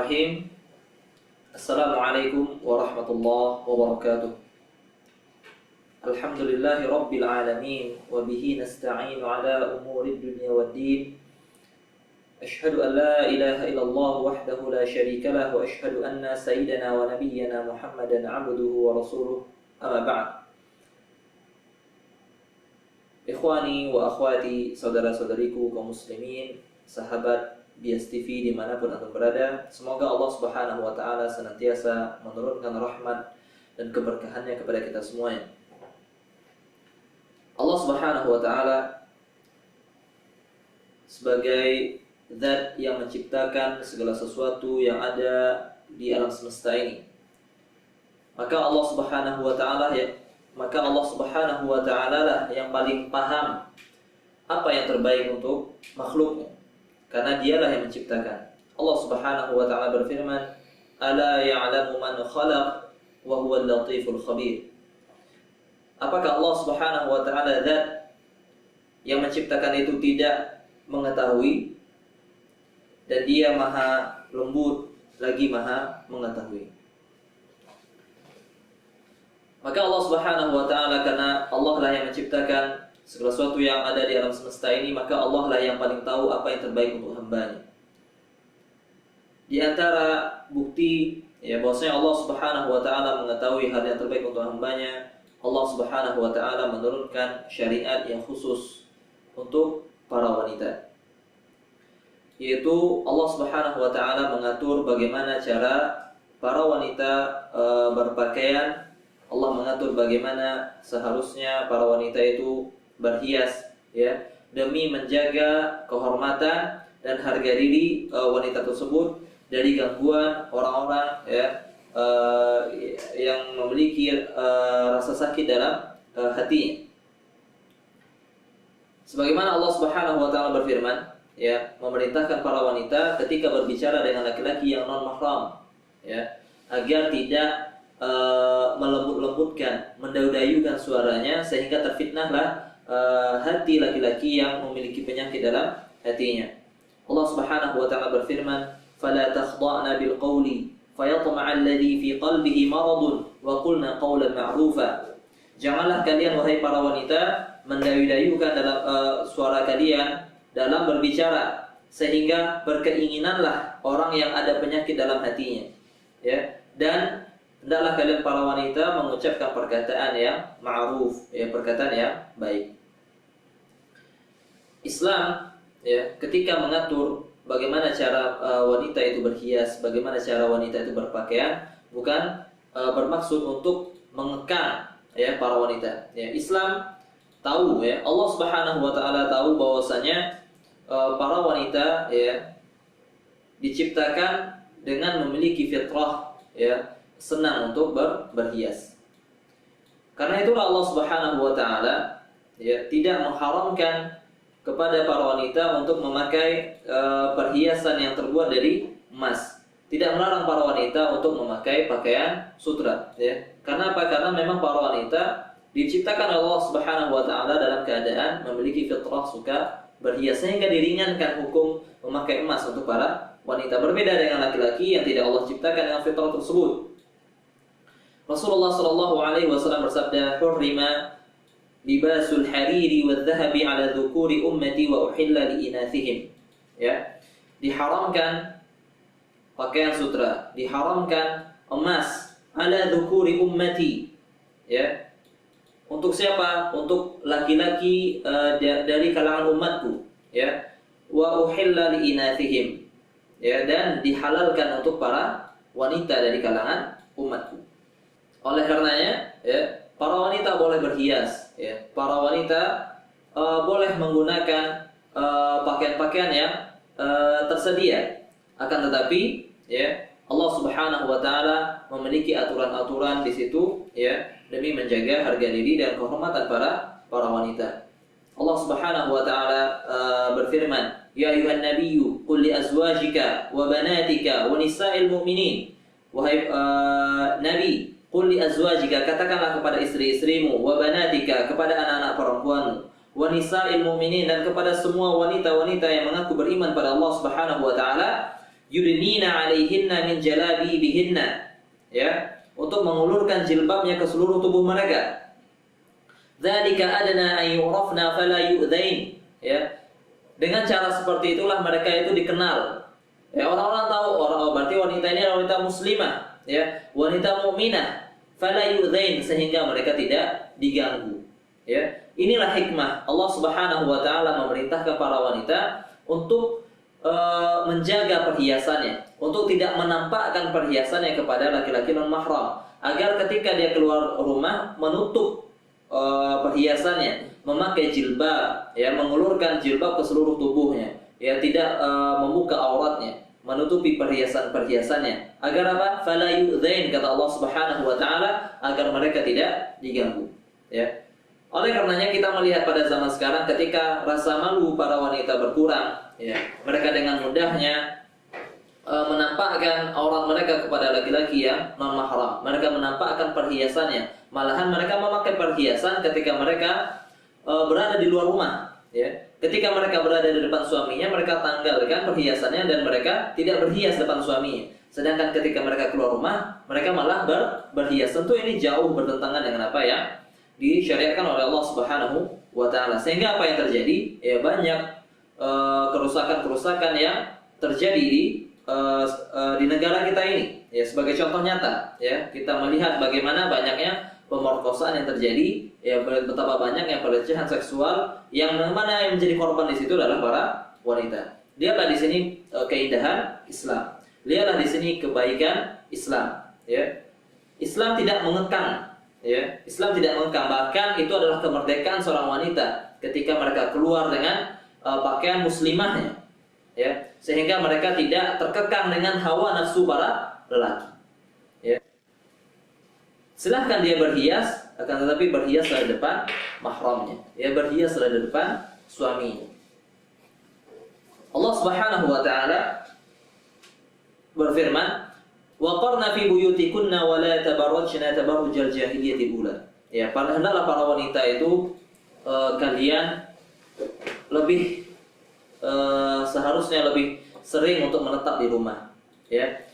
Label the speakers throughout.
Speaker 1: Bismillahirrahmanirrahim. Assalamualaikum warahmatullahi wabarakatuh. Alhamdulillahi rabbil alamin wa bihi nasta'inu ala umuri dunya waddin. Ashhadu an la ilaha illallah wahdahu la syarika lah wa ashhadu anna sayyidana wa nabiyyana Muhammadan abduhu wa rasuluh. Amma ba'd. Ikhwani wa akhwati, saudara-saudariku kaum muslimin, sahabat Bias TV dimanapun antum berada, semoga Allah Subhanahu wa Ta'ala senantiasa menurunkan rahmat dan keberkahannya kepada kita semuanya. Allah Subhanahu wa Ta'ala sebagai zat yang menciptakan segala sesuatu yang ada di alam semesta ini, maka Allah Subhanahu wa Ta'ala lah yang paling paham apa yang terbaik untuk makhluknya, karena dialah yang menciptakan. Allah Subhanahu wa Ta'ala berfirman, "Ala ya'lamu man khalaq wa huwal latiful khabir." Apakah Allah Subhanahu wa Ta'ala zat yang menciptakan itu tidak mengetahui, dan dia maha lembut lagi maha mengetahui. Maka Allah Subhanahu wa Ta'ala, karena Allah lah yang menciptakan segala sesuatu yang ada di alam semesta ini, maka Allah lah yang paling tahu apa yang terbaik untuk hambanya. Di antara bukti bahwasanya Allah Subhanahu wa Ta'ala mengetahui hal yang terbaik untuk hambanya, Allah Subhanahu wa Ta'ala menurunkan syariat yang khusus untuk para wanita, yaitu Allah Subhanahu wa Ta'ala mengatur bagaimana cara para wanita berpakaian. Allah mengatur bagaimana seharusnya para wanita itu berhias, demi menjaga kehormatan dan harga diri wanita tersebut dari gangguan orang-orang yang memiliki rasa sakit dalam hatinya. Sebagaimana Allah Subhanahu wa Ta'ala berfirman, memerintahkan para wanita ketika berbicara dengan laki-laki yang non mahram, agar tidak melembut-lembutkan, mendayukan suaranya sehingga terfitnahlah hati laki-laki yang memiliki penyakit dalam hatinya. Allah Subhanahu wa Ta'ala berfirman, "Fala takhda'na bil qawli fayatma'a alladhi fi qalbihi maradun wa qulna qawlan ma'rufa." Janganlah kalian wahai para wanita mendayu-dayukan dalam suara kalian dalam berbicara sehingga berkeinginanlah orang yang ada penyakit dalam hatinya. Dan hendaklah kalian para wanita mengucapkan perkataan yang ma'ruf, perkataan yang baik. Islam ketika mengatur bagaimana cara wanita itu berhias, bagaimana cara wanita itu berpakaian, bukan bermaksud untuk mengekang para wanita. Islam tahu, Allah Subhanahu wa Ta'ala tahu bahwasanya para wanita diciptakan dengan memiliki fitrah, senang untuk berhias. Karena itulah Allah Subhanahu wa Ta'ala tidak mengharamkan kepada para wanita untuk memakai perhiasan yang terbuat dari emas. Tidak melarang para wanita untuk memakai pakaian sutra, Karena apa? Karena memang para wanita diciptakan oleh Allah Subhanahu wa Ta'ala dalam keadaan memiliki fitrah suka berhias, sehingga diringankan hukum memakai emas untuk para wanita, berbeda dengan laki-laki yang tidak Allah ciptakan dengan fitrah tersebut. Rasulullah sallallahu alaihi wasallam bersabda, "Hurrima libasul hariri wadh-dhahabi 'ala dhukuri ummati wa uhilla li inathihim." Diharamkan pakaian sutra, diharamkan emas 'ala dhukuri ummati. Untuk siapa? Untuk laki-laki dari kalangan umatku, wa uhilla li inathihim. Dan dihalalkan untuk para wanita dari kalangan umatku. Oleh karenanya, para wanita boleh berhias, para wanita boleh menggunakan pakaian-pakaian yang tersedia. Akan tetapi, Allah Subhanahu wa Ta'ala memiliki aturan-aturan di situ, demi menjaga harga diri dan kehormatan para wanita. Allah Subhanahu wa Ta'ala berfirman, "Ya ayuhan nabiyyu qul li azwajika wa banatika wa nisa'il mu'minin." Wahai Nabi, qul li azwajika, katakanlah kepada istri-istrimu, wa banatika, kepada anak-anak perempuanmu, wa nisa'il mu'minin, dan kepada semua wanita-wanita yang mengaku beriman pada Allah Subhanahu wa Ta'ala, yudnina 'alaihinna min jalabibihinna, ya, untuk mengulurkan jilbabnya ke seluruh tubuh mereka. Dzalika adna an yu'rafna fala yu'dzain, ya. Dengan cara seperti itulah mereka itu dikenal. Ya, orang-orang tahu berarti wanita ini adalah wanita muslimah, ya, wanita mukminah, fala yu'dzain, sehingga mereka tidak diganggu. Ya, inilah hikmah Allah Subhanahu wa taala memerintahkan para wanita untuk menjaga perhiasannya, untuk tidak menampakkan perhiasannya kepada laki-laki non mahram, agar ketika dia keluar rumah menutup perhiasannya, memakai jilbab, ya, mengulurkan jilbab ke seluruh tubuhnya, ya, tidak membuka auratnya, menutupi perhiasan-perhiasannya, agar apa? Fala yu'dzain, kata Allah Subhanahu wa taala, agar mereka tidak diganggu, ya. Oleh karenanya kita melihat pada zaman sekarang ketika rasa malu para wanita berkurang, ya, mereka dengan mudahnya menampakkan aurat mereka kepada laki-laki yang non mahram. Mereka menampakkan perhiasannya. Malahan mereka memakai perhiasan ketika mereka berada di luar rumah, ya. Ketika mereka berada di depan suaminya, mereka tanggalkan perhiasannya dan mereka tidak berhias depan suaminya. Sedangkan ketika mereka keluar rumah, mereka malah berhias. Tentu ini jauh bertentangan dengan apa yang disyariatkan oleh Allah Subhanahu wa taala. Sehingga apa yang terjadi? Ya, banyak kerusakan-kerusakan yang terjadi di negara kita ini. Ya, sebagai contoh nyata, ya, kita melihat bagaimana banyaknya pemerkosaan yang terjadi, ya, betapa banyaknya pelecehan seksual yang mana yang menjadi korban di situ adalah para wanita. Lihatlah di sini keindahan Islam. Lihatlah di sini kebaikan Islam, ya. Islam tidak mengekang, ya. Islam tidak mengekang, bahkan itu adalah kemerdekaan seorang wanita ketika mereka keluar dengan pakaian muslimahnya, ya, sehingga mereka tidak terkekang dengan hawa nafsu para lelaki, ya. Silahkan dia berhias, akan tetapi berhiaslah di depan mahramnya, ya, berhiaslah di depan suaminya. Allah Subhanahu wa taala berfirman, وَقَرْنَ فِي بُيُوتِكُنَّ وَلَا تَبَرَّجْنَ تَبَرُّجَ الْجَاهِلِيَّةِ الْأُولَى. Ya, hendaklah para wanita itu kalian lebih seharusnya lebih sering untuk menetap di rumah, ya.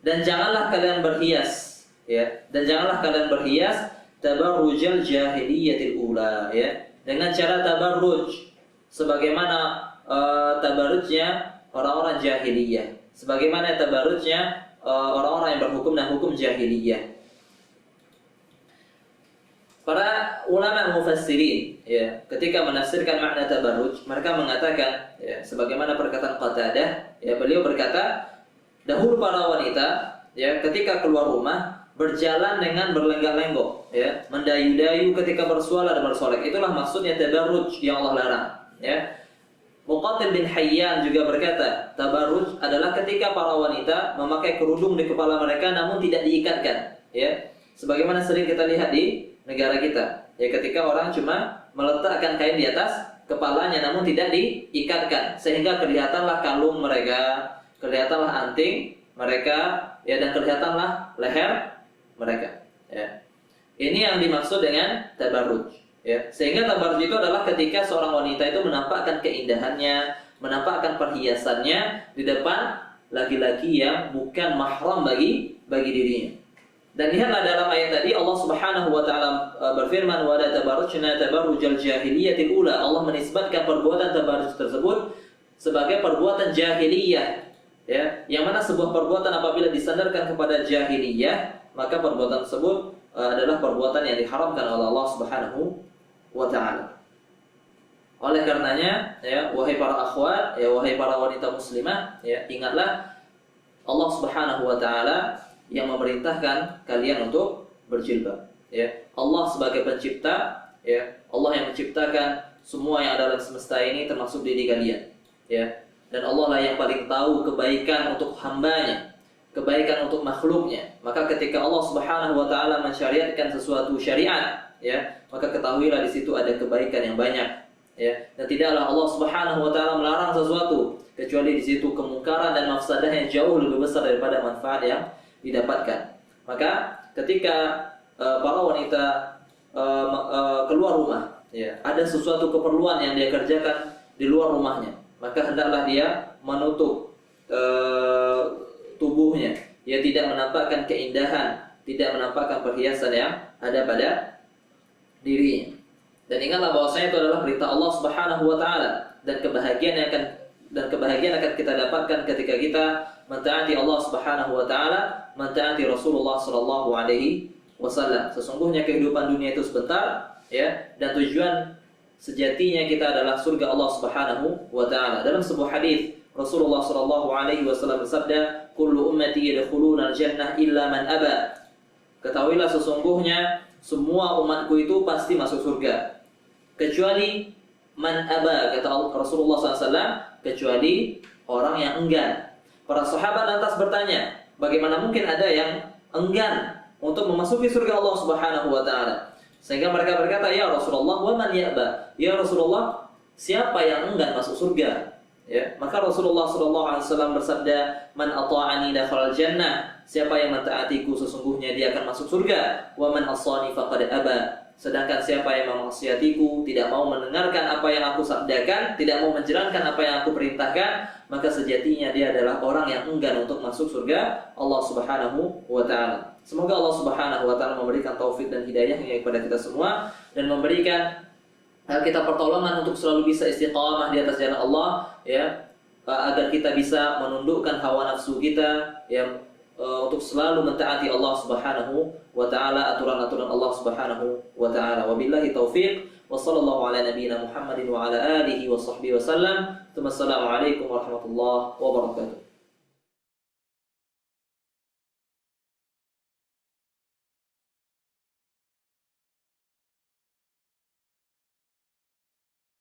Speaker 1: Dan janganlah kalian berhias, ya. Dan janganlah kalian berhias tabarrujal jahiliyatil ula, ya. Dengan cara tabarruj sebagaimana tabarrujnya orang-orang jahiliyah. Sebagaimana tabarrujnya orang-orang yang berhukum dan hukum jahiliyah. Para ulama mufassirin, ya, ketika menafsirkan makna tabarruj, mereka mengatakan, ya, sebagaimana perkataan Qatadah, ya, beliau berkata, dahulu para wanita, ya, ketika keluar rumah berjalan dengan berlenggak-lenggok, ya, mendayu-dayu ketika bersuara dan bersolek. Itulah maksudnya tabarruj yang Allah larang, ya. Muqatil bin Hayyan juga berkata, tabarruj adalah ketika para wanita memakai kerudung di kepala mereka namun tidak diikatkan, ya. Sebagaimana sering kita lihat di negara kita, ya, ketika orang cuma meletakkan kain di atas kepalanya namun tidak diikatkan, sehingga kelihatanlah kalung mereka, kelihatanlah anting mereka, ya, dan kelihatanlah leher mereka, ya. Ini yang dimaksud dengan tabarruj, ya. Sehingga tabarruj itu adalah ketika seorang wanita itu menampakkan keindahannya, menampakkan perhiasannya di depan laki-laki yang bukan mahram bagi dirinya. Dan lihatlah dalam ayat tadi Allah Subhanahu wa taala berfirman, wa la tabarrujna tabarrujal jahiliyatil ula. Allah menisbatkan perbuatan tabarruj tersebut sebagai perbuatan jahiliyah, ya, yang mana sebuah perbuatan apabila disandarkan kepada jahiliyah, maka perbuatan tersebut adalah perbuatan yang diharamkan oleh Allah Subhanahu wa taala. Oleh karenanya, ya, wahai para akhwat, ya, wahai para wanita muslimah, ya, ingatlah Allah Subhanahu wa taala yang memerintahkan kalian untuk berjilbab, ya. Allah sebagai pencipta, ya, Allah yang menciptakan semua yang ada dalam semesta ini termasuk diri kalian, ya. Dan Allah lah yang paling tahu kebaikan untuk hambanya, kebaikan untuk makhluknya. Maka ketika Allah Subhanahu wa taala mensyariatkan sesuatu syariat, ya, maka ketahuilah di situ ada kebaikan yang banyak, ya. Dan tidaklah Allah Subhanahu wa taala melarang sesuatu kecuali di situ kemungkaran dan mafsadah yang jauh lebih besar daripada manfaat yang didapatkan. Maka ketika para wanita keluar rumah, ya, ada sesuatu keperluan yang dia kerjakan di luar rumahnya, maka hendaklah dia menutup tubuhnya. Ia tidak menampakkan keindahan, tidak menampakkan perhiasan yang ada pada dirinya. Dan ingatlah bahwasanya itu adalah perintah Allah Subhanahu wa taala, dan kebahagiaan akan kita dapatkan ketika kita mentaati Allah Subhanahu wa taala, mentaati Rasulullah sallallahu alaihi wasallam. Sesungguhnya kehidupan dunia itu sebentar, ya, dan tujuan sejatinya kita adalah surga Allah Subhanahu wa taala. Dalam sebuah hadis Rasulullah sallallahu alaihi wasallam bersabda, "Kullu ummati yadkhuluna al-jannah illa man aba." Ketahuilah sesungguhnya semua umatku itu pasti masuk surga kecuali man aba, kata Rasulullah SAW, kecuali orang yang enggan. Para sahabat lantas bertanya, bagaimana mungkin ada yang enggan untuk memasuki surga Allah Subhanahu wa taala? Sehingga mereka berkata, ya Rasulullah, wa man ya'ba? Ya Rasulullah, siapa yang enggan masuk surga? Ya, maka Rasulullah SAW bersabda, man ata'ani dakhala jannah. Siapa yang mentaatiku sesungguhnya dia akan masuk surga. Wa man asani faqad aba. Sedangkan siapa yang memaksiatiku, tidak mau mendengarkan apa yang aku sabdakan, tidak mau menjalankan apa yang aku perintahkan, maka sejatinya dia adalah orang yang enggan untuk masuk surga Allah Subhanahu wa taala. Semoga Allah Subhanahu wa taala memberikan taufik dan hidayahnya kepada kita semua, dan memberikan kita pertolongan untuk selalu bisa istiqamah di atas jalan Allah, ya, agar kita bisa menundukkan hawa nafsu kita, ya, untuk selalu mentaati Allah Subhanahu wa taala, aturan-aturan Allah Subhanahu wa taala. Wabillahi taufiq, wa sallallahu ala nabiyyina Muhammadin wa ala alihi wa sahbihi wasallam. Assalamualaikum warahmatullahi wabarakatuh.